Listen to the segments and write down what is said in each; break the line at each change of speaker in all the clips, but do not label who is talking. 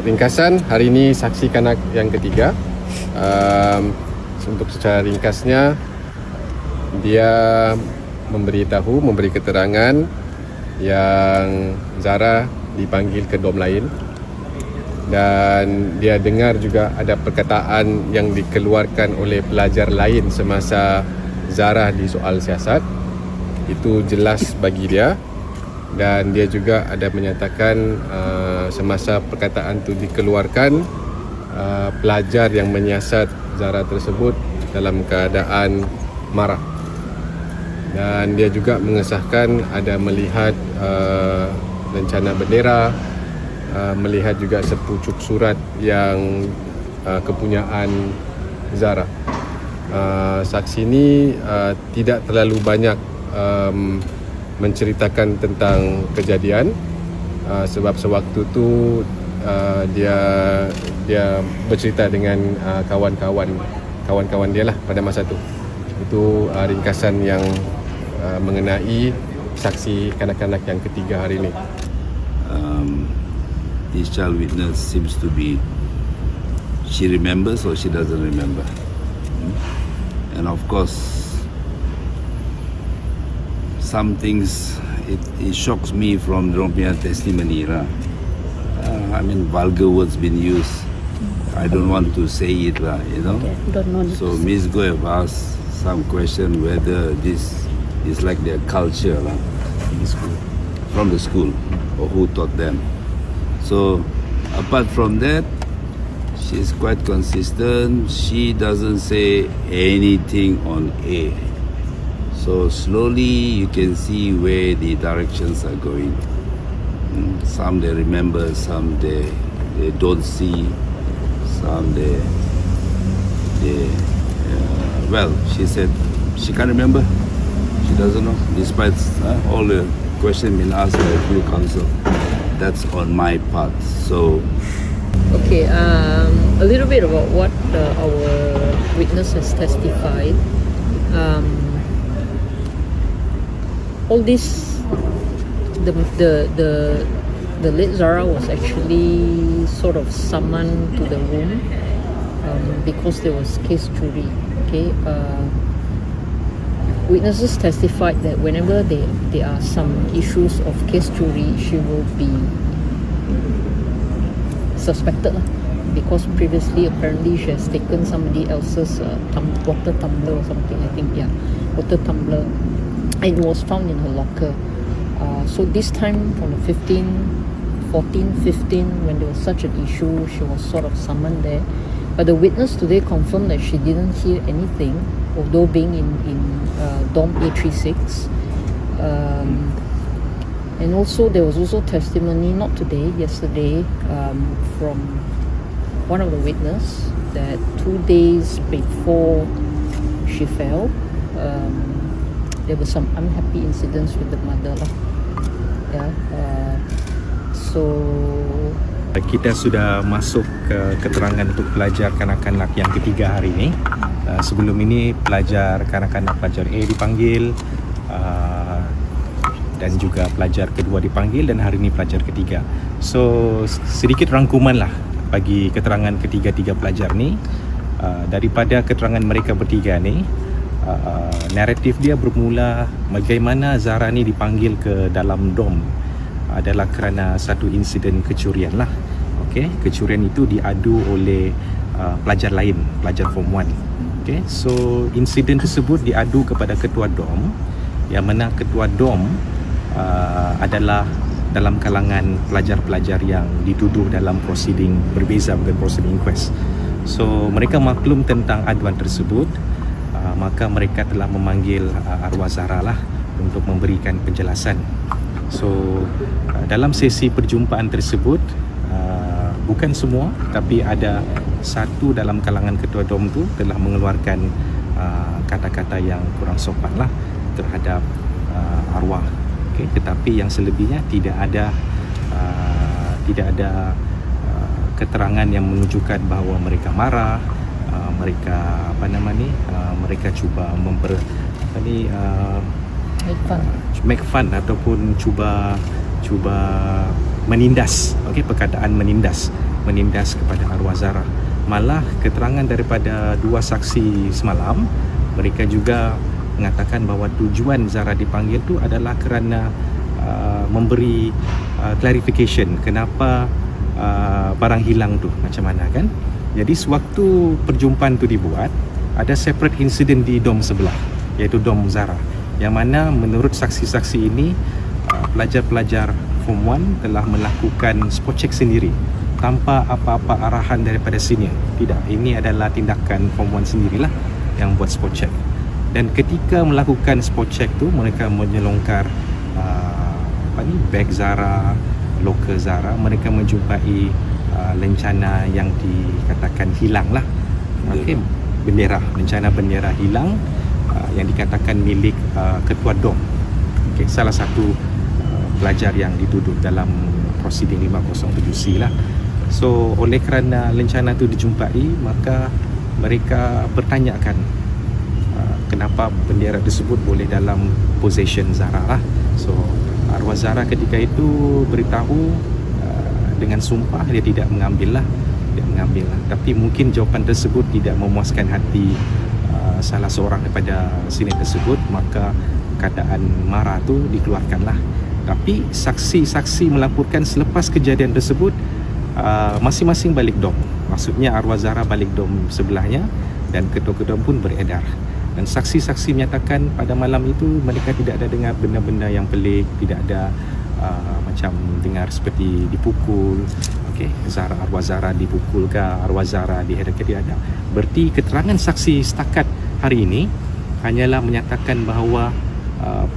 ringkasan, hari ini saksi kanak yang ketiga. Untuk secara ringkasnya, dia memberi keterangan yang Zara dipanggil ke dom lain, dan dia dengar juga ada perkataan yang dikeluarkan oleh pelajar lain semasa Zara di soal siasat. Itu jelas bagi dia, dan dia juga ada menyatakan semasa perkataan itu dikeluarkan, pelajar yang menyiasat Zara tersebut dalam keadaan marah, dan dia juga mengesahkan ada melihat rencana bendera, melihat juga sepucuk surat yang kepunyaan Zara. Saksi ini tidak terlalu banyak menceritakan tentang kejadian, sebab sewaktu tu dia bercerita dengan kawan-kawan dia lah pada masa tu. Itu ringkasan yang mengenai saksi kanak-kanak yang ketiga hari ini.
This child witness seems to be, she remembers or she doesn't remember. And of course, some things it shocks me from Rompian testimony. I mean, vulgar words been used. I don't want to say it, you know.
Okay, don't know.
So Ms. Go have asked some question whether this is like their culture from the school, or who taught them. So apart from that, she's quite consistent. She doesn't say anything on A. So slowly you can see where the directions are going. Some they remember, some they don't see, some they well, she said she can't remember, she doesn't know, despite all the questions being asked by a few counsel. That's on my part. So
Okay, a little bit about what our witness has testified. All this, the late Zara was actually sort of summoned to the room because there was case jury. Okay, witnesses testified that whenever there are some issues of case jury, she will be suspected because previously apparently she has taken somebody else's water tumbler or something. I think, yeah, water tumbler, and it was found in her locker. So this time from the 14, 15, when there was such an issue, she was sort of summoned there. But the witness today confirmed that she didn't hear anything, although being in dorm A36. And also there was also testimony, not today, yesterday, from one of the witnesses that 2 days before she fell, there were some unhappy incidents with the mother. Yeah, so
kita sudah masuk ke keterangan untuk pelajar kanak-kanak yang ketiga hari ini. Sebelum ini pelajar kanak-kanak pelajar A dipanggil, dan juga pelajar kedua dipanggil, dan hari ini pelajar ketiga. So sedikit rangkuman lah bagi keterangan ketiga-tiga pelajar ni. Daripada keterangan mereka bertiga ni, naratif dia bermula bagaimana Zara ni dipanggil ke dalam dom adalah kerana satu insiden kecurian lah. Okay, kecurian itu diadu oleh pelajar lain, pelajar form 1. Okay, so insiden tersebut diadu kepada ketua dom, yang mana ketua dom adalah dalam kalangan pelajar-pelajar yang dituduh dalam prosiding berbeza dengan prosiding inquest. So mereka maklum tentang aduan tersebut, maka mereka telah memanggil arwah Zara lah untuk memberikan penjelasan. So dalam sesi perjumpaan tersebut, bukan semua, tapi ada satu dalam kalangan ketua dom tu telah mengeluarkan kata-kata yang kurang sopan lah terhadap arwah. Okay, tetapi yang selebihnya tidak ada keterangan yang menunjukkan bahawa mereka marah, mereka mereka cuba make fun ataupun cuba menindas, okey, perkataan menindas menindas kepada arwah Zara. Malah keterangan daripada dua saksi semalam, mereka juga mengatakan bahawa tujuan Zara dipanggil tu adalah kerana memberi clarification kenapa barang hilang tu macam mana kan. Jadi sewaktu perjumpaan tu dibuat, ada separate incident di dom sebelah, iaitu dom Zara, yang mana menurut saksi-saksi ini pelajar-pelajar Form 1 telah melakukan spot check sendiri tanpa apa-apa arahan daripada senior. Tidak, ini adalah tindakan Form 1 sendirilah yang buat spot check. Dan ketika melakukan spot check tu, mereka menyelongkar beg Zara, loker Zara. Mereka menjumpai lencana yang dikatakan hilang lah. Okay, bendera, lencana bendera hilang yang dikatakan milik ketua dom. Okay, salah satu pelajar yang dituduh dalam prosiding 507C lah. So oleh kerana lencana tu dijumpai, maka mereka bertanyakan kenapa bendera tersebut boleh dalam possession Zara lah. So arwah Zara ketika itu beritahu dengan sumpah dia tidak mengambil lah. Tapi mungkin jawapan tersebut tidak memuaskan hati salah seorang daripada senior tersebut, maka keadaan marah tu dikeluarkanlah. Tapi saksi-saksi melaporkan selepas kejadian tersebut masing-masing balik dom. Maksudnya arwah Zara balik dom sebelahnya dan ketua-ketua pun beredar. Dan saksi-saksi menyatakan pada malam itu mereka tidak ada dengar benda-benda yang pelik, tidak ada macam dengar seperti dipukul. Okey, arwah Zara dipukul ke, arwah Zara diheret, tidak ada. Berarti keterangan saksi setakat hari ini hanyalah menyatakan bahawa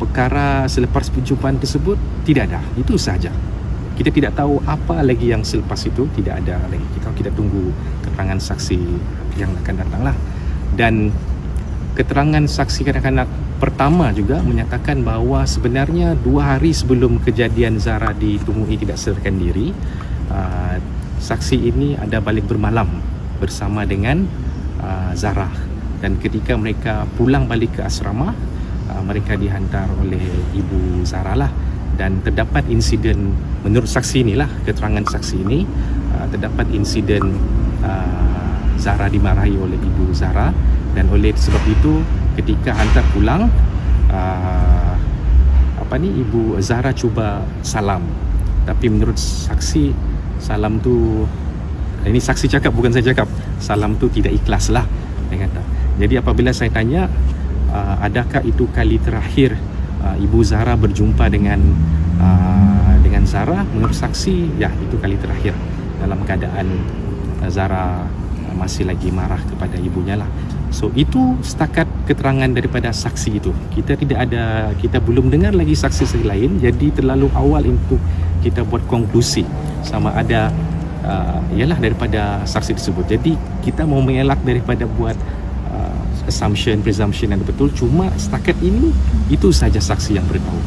perkara selepas perjumpaan tersebut tidak ada. Itu sahaja. Kita tidak tahu apa lagi yang selepas itu, tidak ada lagi. Kita tunggu keterangan saksi yang akan datang lah. Dan keterangan saksi kanak-kanak pertama juga menyatakan bahawa sebenarnya 2 hari sebelum kejadian Zara ditemui tidak sadarkan diri, saksi ini ada balik bermalam bersama dengan Zara. Dan ketika mereka pulang balik ke asrama, mereka dihantar oleh ibu Zara lah. Dan terdapat insiden, menurut saksi inilah, keterangan saksi ini, terdapat insiden Zara dimarahi oleh ibu Zara. Dan oleh sebab itu ketika hantar pulang, ibu Zara cuba salam, tapi menurut saksi salam tu, ini saksi cakap bukan saya cakap, salam tu tidak ikhlas lah, dia kata. Jadi apabila saya tanya adakah itu kali terakhir ibu Zara berjumpa dengan Zara, menurut saksi ya, itu kali terakhir dalam keadaan Zara masih lagi marah kepada ibunya lah. So itu setakat keterangan daripada saksi itu. Kita belum dengar lagi saksi lain, jadi terlalu awal untuk kita buat konklusi sama ada ialah daripada saksi tersebut. Jadi kita mau mengelak daripada buat presumption yang betul. Cuma setakat ini itu saja saksi yang beritahu.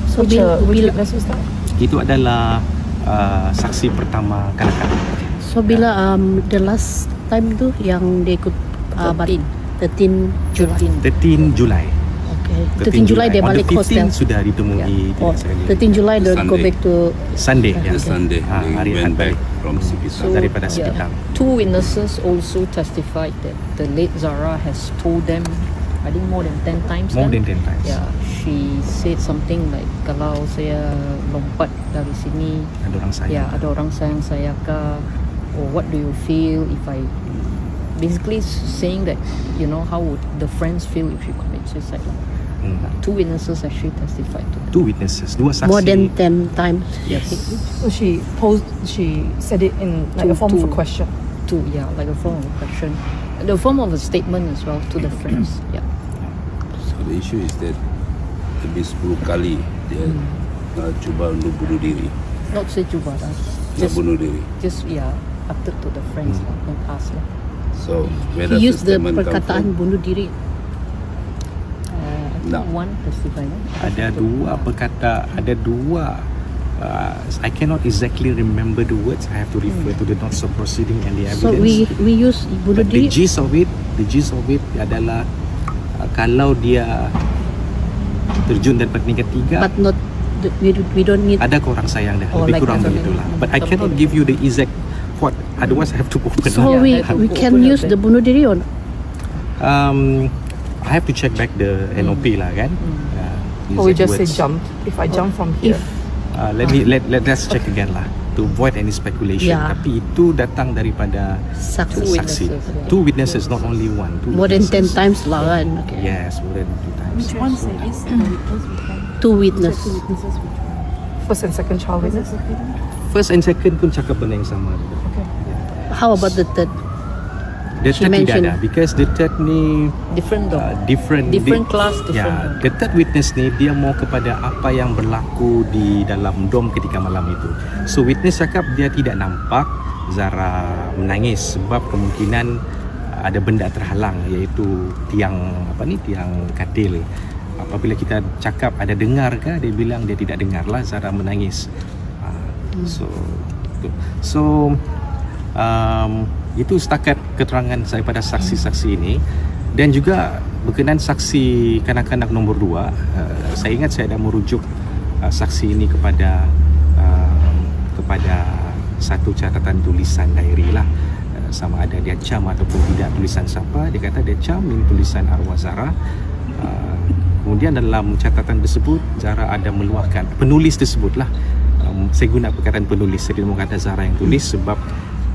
So bila
itu adalah saksi pertama kanak-kanak.
So bila the last time tu yang dia ikut 13
Julai.
Okay. 13 Julai dia balik hostel.
Sudah ditemui.
Oh, 13 Julai dia go back to
Sunday.
Sunday.
Hari
Went back
balik
from Sipitan.
daripada Sipitan.
2 witnesses also testified that the late Zara has told them, I think more than 10 times.
More than 10 times.
Yeah, she said something like, kalau saya lompat dari sini,
Ada orang sayang.
ya ada orang sayang saya kah, or what do you feel if I, basically saying that, how would the friends feel if you commit suicide. 2 witnesses actually testified to that.
2 witnesses, 2 saksi.
more than 10 times.
Yes.
So she said it in like a form of a question.
Like a form of a question, the form of a statement as well to the friends. Yeah.
So the issue is that lebih 10 kali dia cuba untuk bunuh diri.
Not say cuba lah.
Dia bunuh diri.
Just uttered to the friends lah, and asked lah.
So where
He
does
used
the
the
statement come
perkataan
from?
bunuh diri.
I think
No.
one testified.
Ada 2 perkata, ada 2 I cannot exactly remember the words. I have to refer to the notes of proceeding and the
So
evidence.
we use bunuh
But the
diri.
gist of it adalah kalau dia terjun daripada tingkat 3,
But not we don't need.
ada korang sayang dah,
Oh,
lebih
like
kurang
that.
begitulah. But I
Something.
cannot give you the exact report. Otherwise, I have to open.
So
Yeah, I
we
have to
can
open
use
up
the bunuh diri or not?
I have to check back the NOP lah kan.
Or we just say
Exact words.
jump. If I jump from here.
Let's check again lah to avoid any speculation.
Yeah.
Tapi itu datang daripada
Saksi.
saksi.
witnesses, yeah.
2 witnesses, not only one. 2
More than 10
witnesses.
times lah kan. Okay.
Yes, more than 2 times.
Which one said this? The witness, which one?
2 witness.
Two witnesses, which one?
First and second child witness.
First and second pun cakap benda yang sama.
How about the third?
The
She
third tidak
mentioned-
ada because the third ni
different dong.
different
class, different
Yeah, the third witness ni dia mau kepada apa yang berlaku di dalam dom ketika malam itu. So witness cakap dia tidak nampak Zara menangis sebab kemungkinan ada benda terhalang iaitu tiang katil. Apabila kita cakap ada dengar ke, dia bilang dia tidak dengar lah Zara menangis. Itu setakat keterangan saya pada saksi-saksi ini. Dan juga berkenaan saksi kanak-kanak nombor 2, saya ingat saya ada merujuk saksi ini kepada satu catatan tulisan diary lah, sama ada dia cam ataupun tidak tulisan siapa. Dia kata dia cam ini tulisan arwah Zara. Kemudian dalam catatan tersebut Zara ada meluahkan, penulis tersebutlah, saya guna perkataan penulis, saya tidak kata Zara yang tulis sebab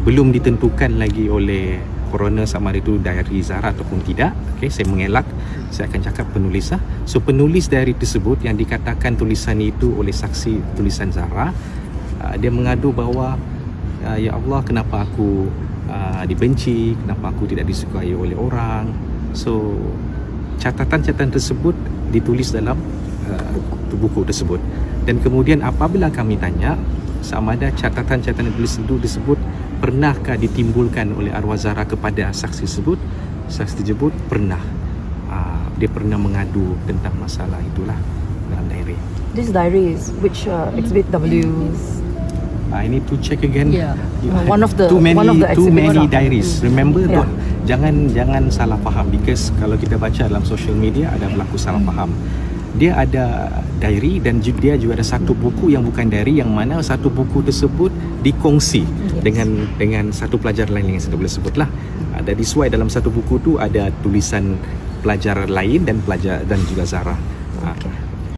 belum ditentukan lagi oleh coroner sama ada itu diary Zara ataupun tidak. Okey, saya mengelak, saya akan cakap penulis lah. So penulis diary tersebut yang dikatakan tulisan itu oleh saksi tulisan Zara, dia mengadu bahawa ya Allah, kenapa aku dibenci, kenapa aku tidak disukai oleh orang. So catatan-catatan tersebut ditulis dalam buku tersebut. Dan kemudian apabila kami tanya sama ada catatan-catatan tulis itu disebut pernahkah ditimbulkan oleh arwah Zara kepada saksi tersebut, saksi tersebut pernah, dia pernah mengadu tentang masalah itulah dalam diary.
This diary is which exhibit W?
I need to check again.
Yeah.
One of the-
too many
one of the
too
exhibits
many
lah.
diaries. Remember,
Yeah.
jangan salah faham because kalau kita baca dalam social media ada berlaku salah faham. Dia ada diary dan dia juga ada satu buku yang bukan diary, yang mana satu buku tersebut dikongsi dengan satu pelajar lain yang saya boleh sebutlah. Ada disuai dalam satu buku tu ada tulisan pelajar lain dan juga Zara.